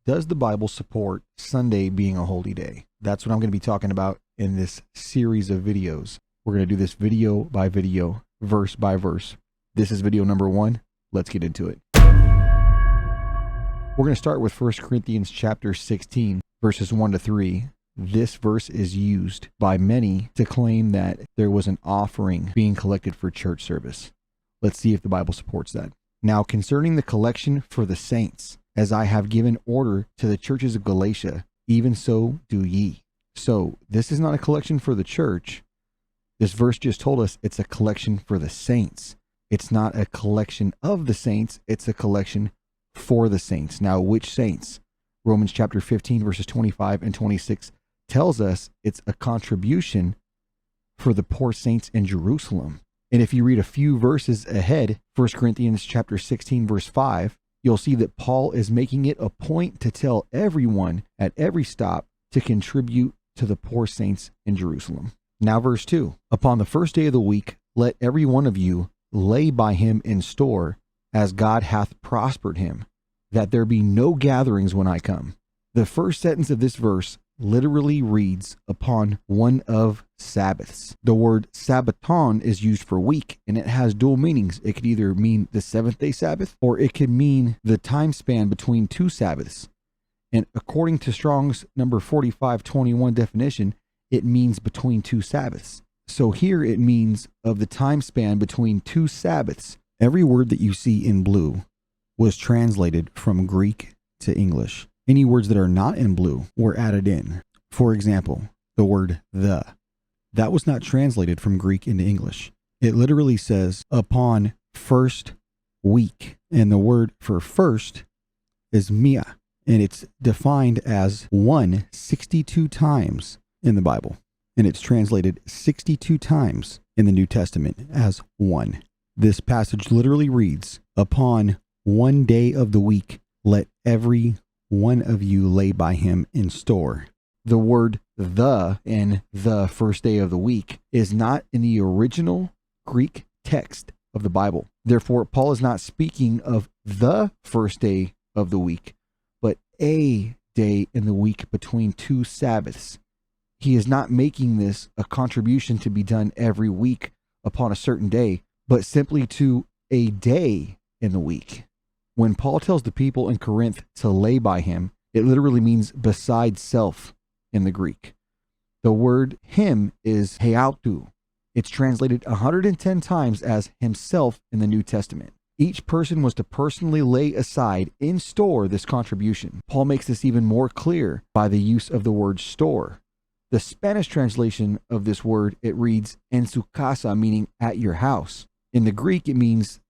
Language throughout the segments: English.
Does the Bible support Sunday being a holy day? That's what I'm going to be talking about in this series of videos. We're going to do this video by video, verse by verse. This is video number 1. Let's get into it. We're going to start with 1 Corinthians chapter 16, verses 1 to 3. This verse is used by many to claim that there was an offering being collected for church service. Let's see if the Bible supports that. Now, concerning the collection for the saints, as I have given order to the churches of Galatia, even so do ye. So, this is not a collection for the church. This verse just told us it's a collection for the saints. It's not a collection of the saints, it's a collection for the saints. Now, which saints? Romans chapter 15, verses 25 and 26 tells us it's a contribution for the poor saints in Jerusalem. And if you read a few verses ahead, 1 Corinthians chapter 16, verse 5, you'll see that Paul is making it a point to tell everyone at every stop to contribute to the poor saints in Jerusalem. Now, verse 2, upon the first day of the week, let every one of you lay by him in store, as God hath prospered him, that there be no gatherings when I come. The first sentence of this verse literally reads, upon one of Sabbaths. The word Sabbaton is used for week, and it has dual meanings. It could either mean the seventh-day Sabbath, or it could mean the time span between two Sabbaths. And according to Strong's number 4521 definition, it means between two Sabbaths. So here it means of the time span between two Sabbaths. Every word that you see in blue was translated from Greek to English. Any words that are not in blue were added in. For example, the word the. That was not translated from Greek into English. It literally says upon first week. And the word for first is mia. And it's defined as 62 times in the Bible. And it's translated 62 times in the New Testament as one. This passage literally reads, upon one day of the week, let every one of you lay by him in store. The word the in the first day of the week is not in the original Greek text of the Bible. Therefore, Paul is not speaking of the first day of the week, but a day in the week between two Sabbaths. He is not making this a contribution to be done every week upon a certain day, but simply to a day in the week. When Paul tells the people in Corinth to lay by him, it literally means beside self in the Greek. The word him is heautu. It's translated 110 times as himself in the New Testament. Each person was to personally lay aside in store this contribution. Paul makes this even more clear by the use of the word store. The Spanish translation of this word, it reads en su casa, meaning at your house. In the Greek, it means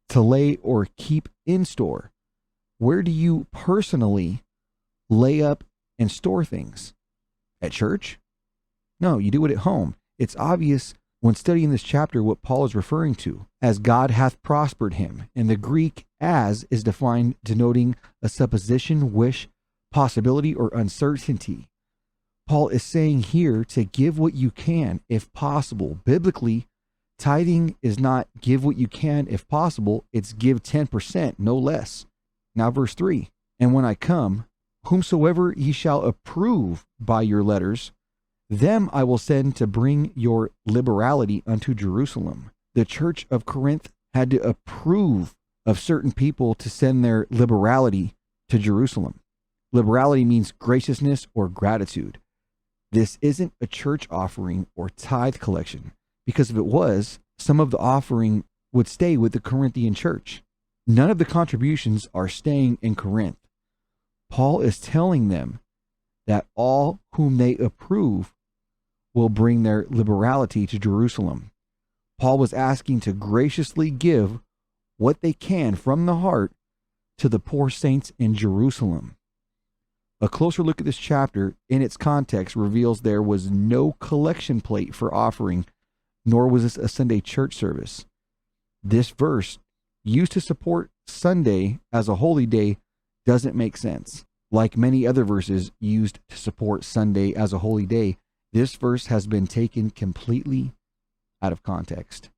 to lay or keep in store. Where do you personally lay up and store things? At church? No, you do it at home. It's obvious when studying this chapter what Paul is referring to as God hath prospered him. In the Greek, as is defined denoting a supposition, wish, possibility, or uncertainty. Paul is saying here to give what you can if possible. Biblically, tithing is not give what you can if possible, it's give 10%, no less. Now verse 3, and when I come, whomsoever ye shall approve by your letters, them I will send to bring your liberality unto Jerusalem. The church of Corinth had to approve of certain people to send their liberality to Jerusalem. Liberality means graciousness or gratitude. This isn't a church offering or tithe collection. Because if it was, some of the offering would stay with the Corinthian church. None of the contributions are staying in Corinth. Paul is telling them that all whom they approve will bring their liberality to Jerusalem. Paul was asking to graciously give what they can from the heart to the poor saints in Jerusalem. A closer look at this chapter in its context reveals there was no collection plate for offering, nor was this a Sunday church service. This verse, used to support Sunday as a holy day, doesn't make sense. Like many other verses used to support Sunday as a holy day, this verse has been taken completely out of context.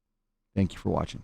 Thank you for watching.